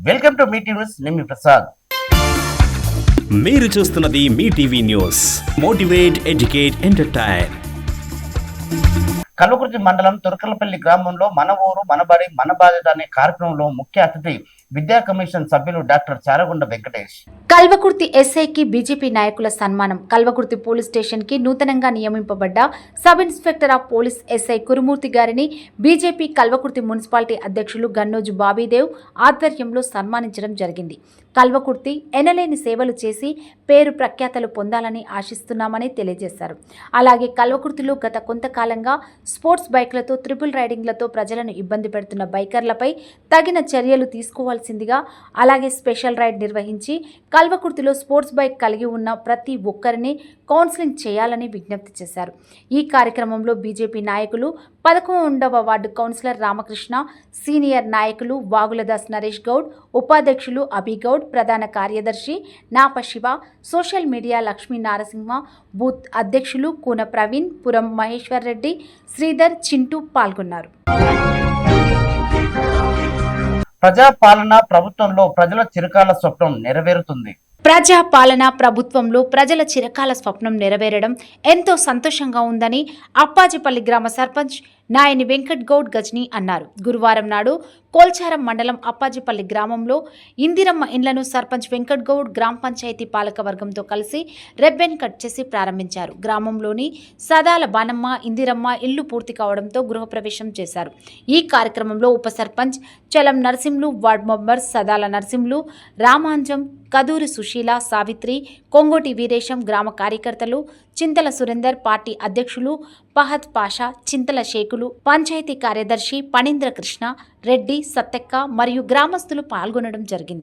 Welcome to Mee TV news. నేను మీ ప్రసాద్. మీరు చూస్తున్నది Mee TV news. Motivate, educate, entertain. Kalvakurthy మండలం తురకలపల్లి గ్రామంలో మన ఊరు మన బడి మన బాధ్యత అనే కార్యక్రమంలో ముఖ్య అతిథి విద్యా కమిషన్ సభ్యులు డాక్టర్ చారగుండ వెంకటేష్. కల్వకుర్తి ఎస్ఐకి బీజేపీ నాయకుల సన్మానం. కల్వకుర్తి పోలీస్ స్టేషన్ కి నూతనంగా నియమింపబడ్డ sub inspector of police SI Kurumurthy గారిని బీజేపీ కల్వకుర్తి మున్సిపాలిటీ అధ్యక్షులు గన్నోజు బాబీదేవ్ ఆధ్వర్యంలో సన్మానించడం జరిగింది. కల్వకుర్తి ఎనలేని సేవలు చేసి పేరు ప్రఖ్యాతలు పొందాలని ఆశిస్తున్నామని తెలియజేశారు. అలాగే కల్వకుర్తిలో గత కొంతకాలంగా స్పోర్ట్స్ బైక్లతో ట్రిపుల్ రైడింగ్లతో ప్రజలను ఇబ్బంది పెడుతున్న బైకర్లపై తగిన చర్యలు తీసుకోవాల్సిందిగా, అలాగే స్పెషల్ రైడ్ నిర్వహించి కల్వకుర్తిలో స్పోర్ట్స్ బైక్ కలిగి ఉన్న ప్రతి ఒక్కరిని కౌన్సిలింగ్ చేయాలని విజ్ఞప్తి చేశారు. ఈ కార్యక్రమంలో బీజేపీ నాయకులు 11వ వార్డు కౌన్సిలర్ రామకృష్ణ, సీనియర్ నాయకులు వాగులదాస్ నరేష్ గౌడ్, ఉపాధ్యక్షులు అభిగౌడ్, ప్రధాన కార్యదర్శి నాప Shiva, social media Lakshmi Narasimha, booth అధ్యక్షులు కూన ప్రవీణ్, పురం మహేశ్వర్ రెడ్డి, శ్రీధర్, చింటూ పాల్గొన్నారు. ప్రజాపాలన ప్రభుత్వంలో ప్రజల చిరకాల స్వప్నం నెరవేరుతుంది. ప్రజాపాలన ప్రభుత్వంలో ప్రజల చిరకాల స్వప్నం నెరవేరడం ఎంతో సంతోషంగా ఉందని అప్పాజిపల్లి గ్రామ సర్పంచ్ నాయని వెంకట్ గౌడ్ గజ్ని అన్నారు. గురువారం నాడు కోల్చారం మండలం అప్పాజిపల్లి గ్రామంలో ఇందిరమ్మ ఇండ్లను సర్పంచ్ వెంకట్ గౌడ్ గ్రామ పంచాయతీ పాలక వర్గంతో కలిసి రెబ్బెన్ కట్ చేసి ప్రారంభించారు. గ్రామంలోని సదాల బానమ్మ, ఇందిరమ్మ ఇల్లు పూర్తి కావడంతో గృహప్రవేశం చేశారు. ఈ కార్యక్రమంలో ఉప సర్పంచ్ చలం నర్సింలు, వార్డ్ మెంబర్స్ సదాల నర్సింలు, రామాంజం, కదూరి సుశీల, సావిత్రి, కొంగోటి వీరేశం, గ్రామ కార్యకర్తలు, చింతల సురేందర్, పార్టీ అధ్యక్షులు ఫహద్ పాషా, చింతల షేకులు, పంచాయతీ కార్యదర్శి పణీంద్ర కృష్ణ రెడ్డి, సత్తెక్క మరియు గ్రామస్తులు పాల్గొనడం జరిగింది.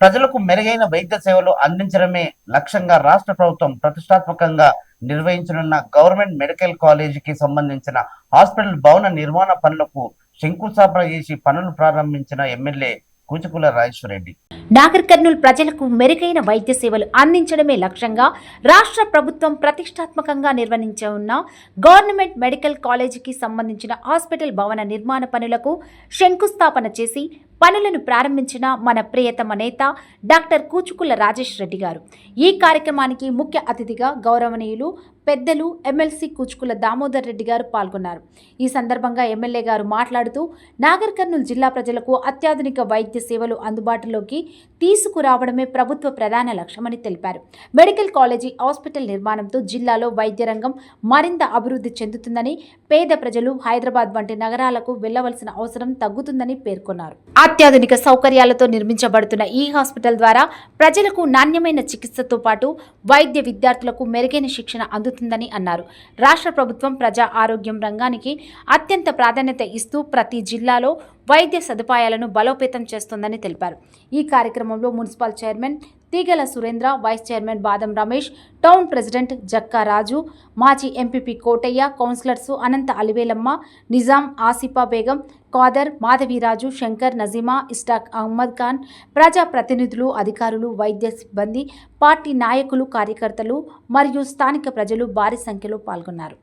ప్రజలకు మెరుగైన వైద్య సేవలు అందించడమే లక్ష్యంగా రాష్ట్ర ప్రభుత్వం ప్రతిష్టాత్మకంగా నిర్వహించనున్న గవర్నమెంట్ మెడికల్ కాలేజీకి సంబంధించిన హాస్పిటల్ భవన నిర్మాణ పనులకు శంకుస్థాపన చేసి పనులు ప్రారంభించిన ఎమ్మెల్యే కూచుకుల రాజేశ్వరరెడ్డి. నాగర్ కర్నూల్ ప్రజలకు మెరుగైన వైద్య సేవలు అందించడమే లక్ష్యంగా రాష్ట్ర ప్రభుత్వం ప్రతిష్టాత్మకంగా నిర్వహించనున్న గవర్నమెంట్ మెడికల్ కాలేజీకి సంబంధించిన హాస్పిటల్ భవన నిర్మాణ పనులకు శంకుస్థాపన చేసి పనులను ప్రారంభించిన మన ప్రియతమ నేత డాక్టర్ కూచుకుల రాజేష్ రెడ్డి గారు. ఈ కార్యక్రమానికి ముఖ్య అతిథిగా గౌరవనీయులు పెద్దలు ఎమ్మెల్సీ కూచుకుల దామోదర్ రెడ్డి గారు పాల్గొన్నారు. ఈ సందర్భంగా ఎమ్మెల్యే గారు మాట్లాడుతూ నాగర్ కర్నూల్ జిల్లా ప్రజలకు అత్యాధునిక వైద్య సేవలు అందుబాటులోకి తీసుకురావడమే ప్రభుత్వ ప్రధాన లక్ష్యమని తెలిపారు. మెడికల్ కాలేజీ హాస్పిటల్ నిర్మాణంతో జిల్లాలో వైద్య రంగం మరింత అభివృద్ధి చెందుతుందని, పేద ప్రజలు హైదరాబాద్ వంటి నగరాలకు వెళ్లవలసిన అవసరం తగ్గుతుందని పేర్కొన్నారు. అత్యాధునిక సౌకర్యాలతో నిర్మించబడుతున్న ఈ హాస్పిటల్ ద్వారా ప్రజలకు నాణ్యమైన చికిత్సతో పాటు వైద్య విద్యార్థులకు మెరుగైన శిక్షణ అందుతుందని అన్నారు. రాష్ట్ర ప్రభుత్వం ప్రజా ఆరోగ్యం రంగానికి అత్యంత ప్రాధాన్యత ఇస్తూ ప్రతి జిల్లాలో వైద్య సదుపాయాలను బలోపేతం చేస్తోందని తెలిపారు. ఈ కార్యక్రమంలో మున్సిపల్ చైర్మన్ తీగల సురేంద్ర, వైస్ చైర్మన్ బాదం రమేష్, టౌన్ ప్రెసిడెంట్ జక్కా రాజు, మాజీ ఎంపీపీ కోటయ్య, కౌన్సిలర్స్ అనంత అలివేలమ్మ, నిజాం, ఆసిఫా బేగం, ఖాదర్, మాధవీరాజు, శంకర్, నజీమా, ఇస్టాక్ అహ్మద్ ఖాన్, ప్రజా ప్రతినిధులు, అధికారులు, వైద్య సిబ్బంది, పార్టీ నాయకులు, కార్యకర్తలు మరియు స్థానిక ప్రజలు భారీ సంఖ్యలో పాల్గొన్నారు.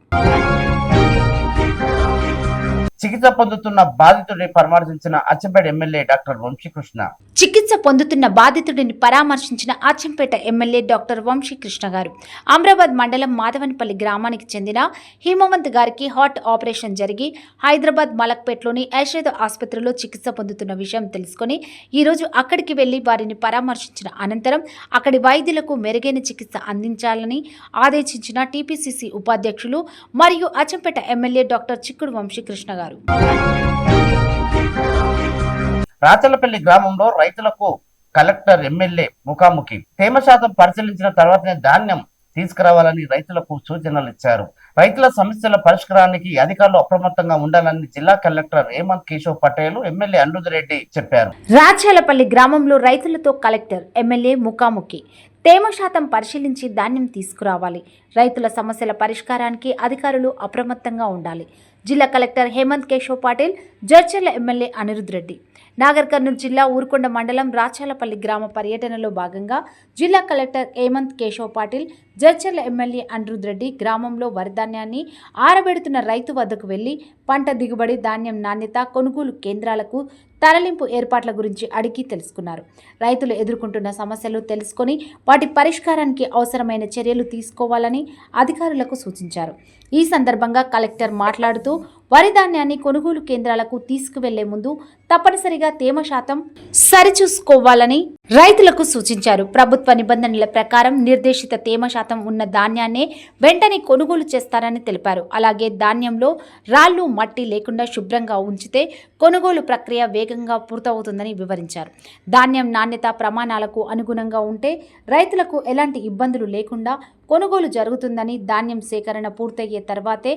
చికిత్స పొందుతున్న బాధితుడిని పరామర్శించిన అచ్చంపేట ఎమ్మెల్యే డాక్టర్ వంశీకృష్ణ. చికిత్స పొందుతున్న బాధితుడిని పరామర్శించిన అచ్చంపేట ఎమ్మెల్యే డాక్టర్ వంశీకృష్ణ గారు అమ్రాబాద్ మండలం మాధవనిపల్లి గ్రామానికి చెందిన హిమవంత్ గారికి హార్ట్ ఆపరేషన్ జరిగి హైదరాబాద్ మలక్పేట్లోని యశోద ఆసుపత్రిలో చికిత్స పొందుతున్న విషయం తెలుసుకుని ఈరోజు అక్కడికి వెళ్లి వారిని పరామర్శించిన అనంతరం అక్కడి వైద్యులకు మెరుగైన చికిత్స అందించాలని ఆదేశించిన టీపీసీసీ ఉపాధ్యక్షులు మరియు అచ్చంపేట ఎమ్మెల్యే డాక్టర్ చిక్కుడు వంశీకృష్ణ గారు. రాచలపల్లి గ్రామంలో రైతులకు కలెక్టర్ ఎమ్మెల్యే ముఖాముఖి. తేమ శాతం పరిశీలించిన తర్వాతనే ధాన్యం తీసుకురావాలని రైతులకు సూచనలు ఇచ్చారు. రైతుల సమస్యల పరిష్కారానికి అధికారులు అప్రమత్తంగా ఉండాలని జిల్లా కలెక్టర్ హేమంత్ కేశవ్ పటేల్, ఎమ్మెల్యే అనిరుద్ చెప్పారు. రాచలపల్లి గ్రామంలో రైతులతో కలెక్టర్ ఎమ్మెల్యే ముఖాముఖి. తేమ శాతం పరిశీలించి ధాన్యం తీసుకురావాలి. రైతుల సమస్యల పరిష్కారానికి అధికారులు అప్రమత్తంగా ఉండాలి. జిల్లా కలెక్టర్ హేమంత్ కేశవ్ పాటిల్, జడ్చర్ల ఎమ్మెల్యే అనిరుద్ రెడ్డి. నాగర్ కర్నూల్ జిల్లా ఊరుకొండ మండలం రాచాలపల్లి గ్రామ పర్యటనలో భాగంగా జిల్లా కలెక్టర్ హేమంత్ కేశవ్ పాటిల్ జడ్చర్ల ఎమ్మెల్యే అనిరుద్ రెడ్డి గ్రామంలో వరిధాన్యాన్ని ఆరబెడుతున్న రైతు వద్దకు వెళ్లి పంట దిగుబడి, ధాన్యం నాణ్యత, కొనుగోలు కేంద్రాలకు తరలింపు ఏర్పాట్ల గురించి అడిగి తెలుసుకున్నారు. రైతులు ఎదుర్కొంటున్న సమస్యలు తెలుసుకొని వాటి పరిష్కారానికి అవసరమైన చర్యలు తీసుకోవాలని అధికారులకు సూచించారు. ఈ సందర్భంగా కలెక్టర్ మాట్లాడుతూ వరి ధాన్యాన్ని కొనుగోలు కేంద్రాలకు తీసుకువెళ్లే ముందు తప్పనిసరిగా తేమ శాతం సరిచూసుకోవాలని రైతులకు సూచించారు. ప్రభుత్వ నిబంధనల ప్రకారం నిర్దేశిత తేమ శాతం ఉన్న ధాన్యాన్నే వెంటనే కొనుగోలు చేస్తారని తెలిపారు. అలాగే ధాన్యంలో రాళ్లు, మట్టి లేకుండా శుభ్రంగా ఉంచితే కొనుగోలు ప్రక్రియ వేగంగా పూర్తవుతుందని వివరించారు. ధాన్యం నాణ్యత ప్రమాణాలకు అనుగుణంగా ఉంటే రైతులకు ఎలాంటి ఇబ్బందులు లేకుండా కొనుగోలు జరుగుతుందని, ధాన్యం సేకరణ పూర్తయ్యే తర్వాతే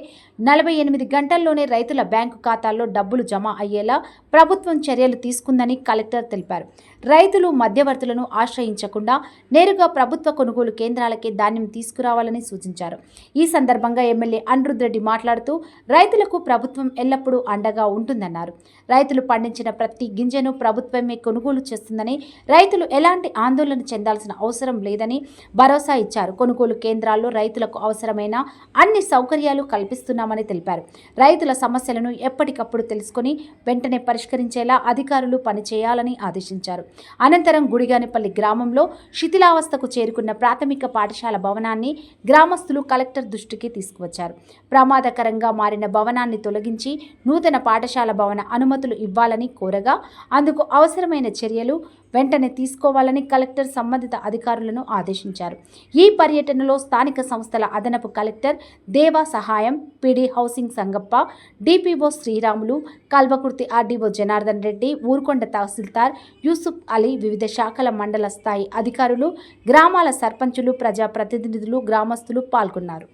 48 గంటల్లోనే రైతుల బ్యాంకు ఖాతాల్లో డబ్బులు జమ అయ్యేలా ప్రభుత్వం చర్యలు తీసుకుందని కలెక్టర్ తెలిపారు. రైతులు మధ్యవర్తులను ఆశ్రయించకుండా నేరుగా ప్రభుత్వ కొనుగోలు కేంద్రాలకే ధాన్యం తీసుకురావాలని సూచించారు. ఈ సందర్భంగా ఎమ్మెల్యే అనిరుద్ రెడ్డి మాట్లాడుతూ రైతులకు ప్రభుత్వం ఎల్లప్పుడూ అండగా ఉంటుందన్నారు. రైతులు పండించిన ప్రతి గింజను ప్రభుత్వమే కొనుగోలు చేస్తుందని, రైతులు ఎలాంటి ఆందోళన చెందాల్సిన అవసరం లేదని భరోసా ఇచ్చారు. కొనుగోలు కేంద్రాల్లో రైతులకు అవసరమైన అన్ని సౌకర్యాలు కల్పిస్తున్నామని తెలిపారు. రైతుల సమస్యలను ఎప్పటికప్పుడు తెలుసుకుని వెంటనే పరిష్కరించేలా అధికారులు పనిచేయాలని ఆదేశించారు. అనంతరం గుడిగానిపల్లి గ్రామంలో శిథిలావస్థకు చేరుకున్న ప్రాథమిక పాఠశాల భవనాన్ని గ్రామస్తులు కలెక్టర్ దృష్టికి తీసుకువచ్చారు. ప్రమాదకరంగా మారిన భవనాన్ని తొలగించి నూతన పాఠశాల భవన అనుమతులు ఇవ్వాలని కోరగా అందుకు అవసరమైన చర్యలు వెంటనే తీసుకోవాలని కలెక్టర్ సంబంధిత అధికారులను ఆదేశించారు. ఈ పర్యటనలో స్థానిక సంస్థల అదనపు collector Deva Sahayam, PD housing Sangappa, DPO Sriramulu, Kalvakurthy RDO Janardhan Reddy, Urukonda tahsildar Yusuf Ali, వివిధ శాఖల మండల స్థాయి అధికారులు, గ్రామాల సర్పంచులు, ప్రజాప్రతినిధులు, గ్రామస్తులు పాల్గొన్నారు.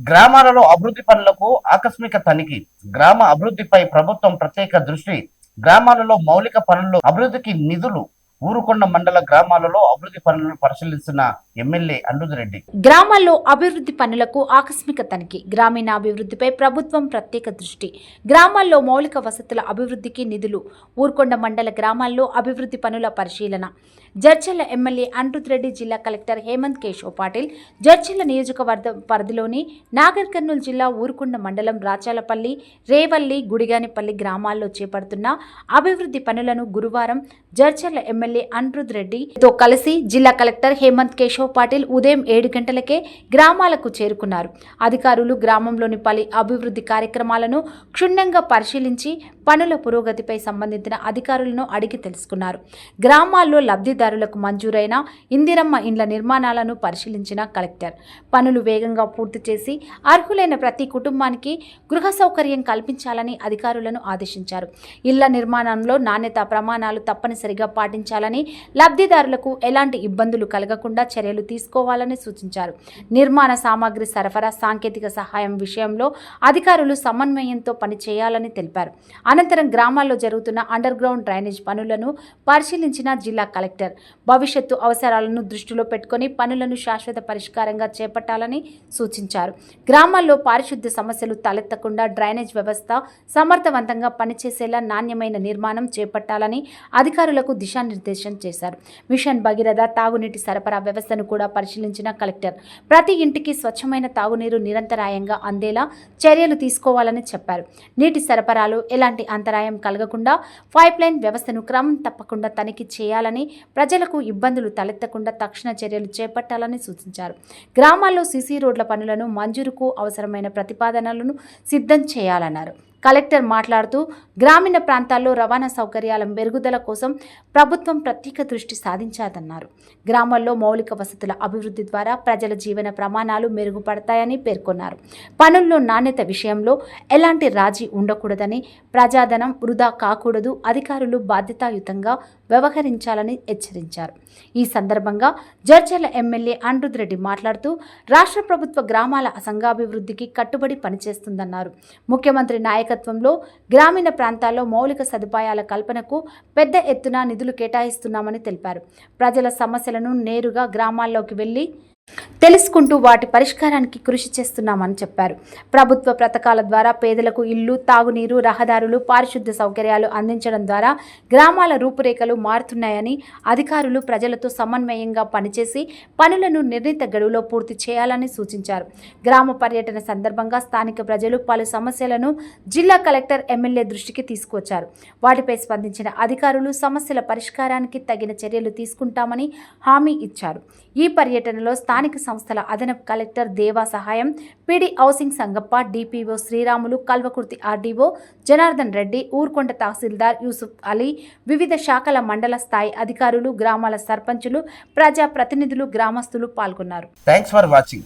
గ్రామాలలో అభివృద్ధి పనులకు ఆకస్మిక తనిఖీ. గ్రామ అభివృద్ధిపై ప్రభుత్వం ప్రత్యేక దృష్టి. గ్రామాలలో మౌలిక పనుల్లో అభివృద్ధికి నిధులు. ఊరుకొండ మండల గ్రామాలలో అభివృద్ధి పనులను పరిశీలిస్తున్న ఎమ్మెల్యే అనిరుద్ రెడ్డి. గ్రామాల్లో అభివృద్ధి పనులకు ఆకస్మిక తనిఖీ. గ్రామీణాభివృద్ధిపై ప్రభుత్వం ప్రత్యేక దృష్టి. గ్రామాల్లో మౌలిక వసతుల అభివృద్ధికి నిధులు. ఊరుకొండ మండల గ్రామాల్లో అభివృద్ధి పనుల పరిశీలన. జడ్చర్ల ఎమ్మెల్యే అనిరుద్ రెడ్డి, జిల్లా కలెక్టర్ హేమంత్ కేశవ్ పాటిల్ జడ్చర్ల నియోజకవర్గ పరిధిలోని నాగర్ కర్నూలు జిల్లా ఊరుకొండ మండలం రాచాలపల్లి, రేవల్లి, గుడిగానిపల్లి గ్రామాల్లో చేపడుతున్న అభివృద్ధి పనులను గురువారం జడ్చర్ల ఎమ్మెల్యే అనిరుద్ రెడ్డితో కలిసి జిల్లా కలెక్టర్ హేమంత్ కేశవ్ పాటిల్ ఉదయం 7 గంటలకే గ్రామాలకు చేరుకున్నారు. అధికారులు గ్రామంలోని పలు అభివృద్ధి కార్యక్రమాలను క్షుణ్ణంగా పరిశీలించి పనుల పురోగతిపై సంబంధించిన అధికారులను అడిగి తెలుసుకున్నారు. గ్రామాల్లో లబ్ధిదారులకు మంజూరైన ఇందిరమ్మ ఇండ్ల నిర్మాణాలను పరిశీలించిన కలెక్టర్ పనులు వేగంగా పూర్తి చేసి అర్హులైన ప్రతి కుటుంబానికి గృహ సౌకర్యం కల్పించాలని అధికారులను ఆదేశించారు. ఇళ్ల నిర్మాణంలో నాణ్యత ప్రమాణాలు తప్పనిసరిగా పాటించాలని, లబ్ధిదారులకు ఎలాంటి ఇబ్బందులు కలగకుండా చర్యలు తీసుకోవాలని సూచించారు. నిర్మాణ సామాగ్రి సరఫరా, సాంకేతిక సహాయం విషయంలో అధికారులు సమన్వయంతో పనిచేయాలని తెలిపారు. అనంతరం గ్రామాల్లో జరుగుతున్న అండర్ గ్రౌండ్ డ్రైనేజ్ పనులను పరిశీలించిన జిల్లా కలెక్టర్ భవిష్యత్తు అవసరాలను దృష్టిలో పెట్టుకుని పనులను శాశ్వత పరిష్కారంగా చేపట్టాలని సూచించారు. గ్రామాల్లో పారిశుద్ధ్య సమస్యలు తలెత్తకుండా డ్రైనేజ్ వ్యవస్థ సమర్థవంతంగా పనిచేసేలా నాణ్యమైన నిర్మాణం చేపట్టాలని అధికారులకు దిశానిర్దేశం చేశారు. మిషన్ భగీరథ తాగునీటి సరఫరా వ్యవస్థను కూడా పరిశీలించిన కలెక్టర్ ప్రతి ఇంటికి స్వచ్ఛమైన తాగునీరు నిరంతరాయంగా అందేలా చర్యలు తీసుకోవాలని చెప్పారు. నీటి సరఫరాలో ఎలాంటి అంతరాయం కలగకుండా పైప్ లైన్ వ్యవస్థను క్రమం తప్పకుండా తనిఖీ చేయాలని, ప్రజలకు ఇబ్బందులు తలెత్తకుండా తక్షణ చర్యలు చేపట్టాలని సూచించారు. గ్రామాల్లో సీసీ రోడ్ల పనులను మంజూరుకు అవసరమైన ప్రతిపాదనలను సిద్ధం చేయాలన్నారు. కలెక్టర్ మాట్లాడుతూ గ్రామీణ ప్రాంతాల్లో రవాణా సౌకర్యాల మెరుగుదల కోసం ప్రభుత్వం ప్రత్యేక దృష్టి సాధించాదన్నారు. గ్రామాల్లో మౌలిక వసతుల అభివృద్ధి ద్వారా ప్రజల జీవన ప్రమాణాలు మెరుగుపడతాయని పేర్కొన్నారు. పనుల్లో నాణ్యత విషయంలో ఎలాంటి రాజీ ఉండకూడదని, ప్రజాధనం వృధా కాకూడదు, అధికారులు బాధ్యతాయుతంగా వ్యవహరించాలని హెచ్చరించారు. ఈ సందర్భంగా జడ్చర్ల ఎమ్మెల్యే అనిరుద్ రెడ్డి మాట్లాడుతూ రాష్ట్ర ప్రభుత్వ గ్రామాల సంఘాభివృద్ధికి కట్టుబడి పనిచేస్తుందన్నారు. ముఖ్యమంత్రి నాయకత్వంలో గ్రామీణ ప్రాంతాల్లో మౌలిక సదుపాయాల కల్పనకు పెద్ద ఎత్తున నిధులు కేటాయిస్తున్నామని తెలిపారు. ప్రజల సమస్యలను నేరుగా గ్రామాల్లోకి వెళ్లి తెలుసుకుంటూ వాటి పరిష్కారానికి కృషి చేస్తున్నామని చెప్పారు. ప్రభుత్వ పథకాల ద్వారా పేదలకు ఇల్లు, తాగునీరు, రహదారులు, పారిశుద్ధ్య సౌకర్యాలు అందించడం ద్వారా గ్రామాల రూపురేఖలు మారుతున్నాయని, అధికారులు ప్రజలతో సమన్వయంగా పనిచేసి పనులను నిర్ణీత గడువులో పూర్తి చేయాలని సూచించారు. గ్రామ పర్యటన సందర్భంగా స్థానిక ప్రజలు పలు సమస్యలను జిల్లా కలెక్టర్, ఎమ్మెల్యే దృష్టికి తీసుకొచ్చారు. వాటిపై స్పందించిన అధికారులు సమస్యల పరిష్కారానికి తగిన చర్యలు తీసుకుంటామని హామీ ఇచ్చారు. ఈ పర్యటనలో స్థానిక సంస్థల అదనపు collector Deva Sahayam, PD housing Sangappa, DPO Sriramulu, Kalvakurthy RDO Janardhan Reddy, Urkonda tahsildar Yusuf Ali, వివిధ శాఖల మండల స్థాయి అధికారులు, గ్రామాల సర్పంచులు, ప్రజా ప్రతినిధులు, గ్రామస్తులు పాల్గొన్నారు. Thanks for watching.